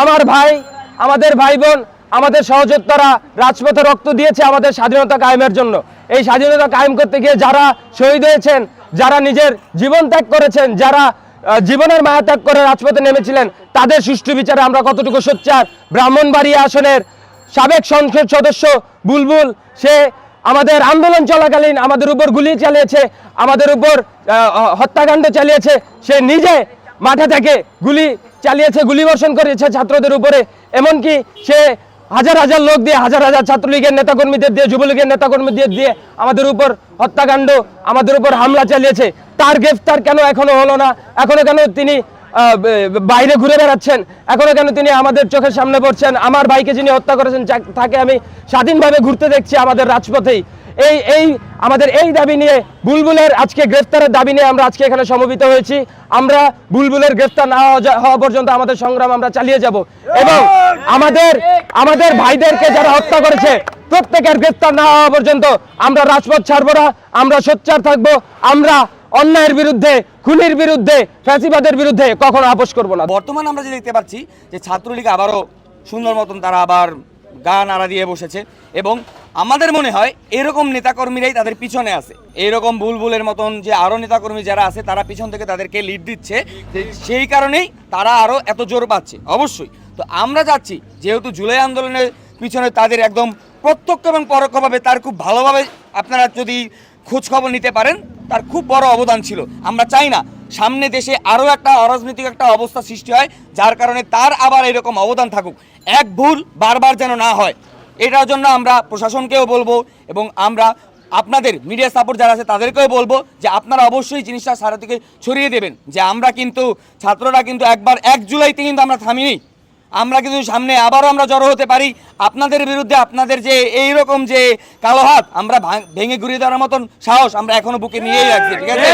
আমার ভাই, আমাদের ভাই বোন, আমাদের সহযোদ্ধারা রাজপথে রক্ত দিয়েছে আমাদের স্বাধীনতা কায়েমের জন্য। এই স্বাধীনতা কায়েম করতে গিয়ে যারা শহীদ হয়েছেন, যারা নিজের জীবন ত্যাগ করেছেন, যারা জীবনের মায়া ত্যাগ করে রাজপথে নেমেছিলেন, তাদের সুষ্ঠু বিচারে আমরা কতটুকু সোচ্চার। ব্রাহ্মণবাড়িয়া আসনের সাবেক সংসদ সদস্য বুলবুল, সে আমাদের আন্দোলন চলাকালীন আমাদের উপর গুলি চালিয়েছে, আমাদের উপর হত্যাকাণ্ড চালিয়েছে। সে নিজে মাঠে থেকে গুলি চালিয়েছে, গুলিবর্ষণ করেছে ছাত্রদের উপরে। এমনকি সে হাজার হাজার লোক দিয়ে, হাজার হাজার ছাত্রলীগের নেতাকর্মীদের দিয়ে, যুবলীগের নেতাকর্মীদের দিয়ে আমাদের উপর হত্যাকাণ্ড, আমাদের উপর হামলা চালিয়েছে। তার গ্রেফতার কেন এখনো হলো না? এখনো কেন তিনি বাইরে ঘুরে বেড়াচ্ছেন? এখনো কেন তিনি আমাদের চোখের সামনে পড়ছেন? আমার ভাইকে যিনি হত্যা করেছেন তাকে আমি স্বাধীনভাবে ঘুরতে দেখছি আমাদের রাজপথেই। আমাদের এই দাবি নিয়ে, বুলবুলের আজকে গ্রেফতারের দাবি নিয়ে আমরা আজকে এখানে সমবেত হয়েছি। আমরা বুলবুলের গ্রেফতার না হওয়া পর্যন্ত আমাদের সংগ্রাম আমরা চালিয়ে যাব এবং আমাদের ভাইদেরকে যারা হত্যা করেছে প্রত্যেকের গ্রেফতার না হওয়া পর্যন্ত আমরা রাজপথ ছাড়বো না। আমরা সোচ্চার থাকবো। আমরা অন্যায়ের বিরুদ্ধে, খুনির বিরুদ্ধে, ফ্যাসিবাদের বিরুদ্ধে কখনো আপোষ করব না। বর্তমানে আমরা যে দেখতে পাচ্ছি যে ছাত্রলীগ আবারও সুন্দর মতন তারা আবার গা নাড়া দিয়ে বসেছে এবং আমাদের মনে হয় এরকম নেতাকর্মীরাই তাদের পিছনে আছে। এরকম বুলবুলের মতন যে আরও নেতাকর্মী যারা আছে তারা পিছন থেকে তাদেরকে লিড দিচ্ছে, সেই কারণেই তারা আরও এত জোর পাচ্ছে। অবশ্যই তো আমরা যাচ্ছি, যেহেতু জুলাই আন্দোলনের পিছনে তাদের একদম প্রত্যক্ষ এবং পরোক্ষভাবে তার খুব ভালোভাবে আপনারা যদি খোঁজখবর নিতে পারেন, তার খুব বড় অবদান ছিল। আমরা চাই না সামনে দেশে আরও একটা অরাজনৈতিক একটা অবস্থা সৃষ্টি হয়, যার কারণে তার আবার এরকম অবদান থাকুক। এক ভুল বারবার যেন না হয়, এটার জন্য আমরা প্রশাসনকেও বলবো এবং আমরা আপনাদের মিডিয়া সাপোর্ট যারা আছে তাদেরকেও বলবো যে আপনারা অবশ্যই জিনিসটা সারা থেকে ছড়িয়ে দেবেন যে আমরা কিন্তু ছাত্ররা কিন্তু একবার 1 জুলাইতে কিন্তু আমরা থামিনি। আমরা কিন্তু সামনে আবারও আমরা জড়ো হতে পারি। আপনাদের বিরুদ্ধে আপনাদের যে এইরকম যে কালো হাত আমরা ভেঙে ঘুরিয়ে দেওয়ার মতন সাহস আমরা এখনো বুকে নিয়েই রাখছি। ঠিক আছে?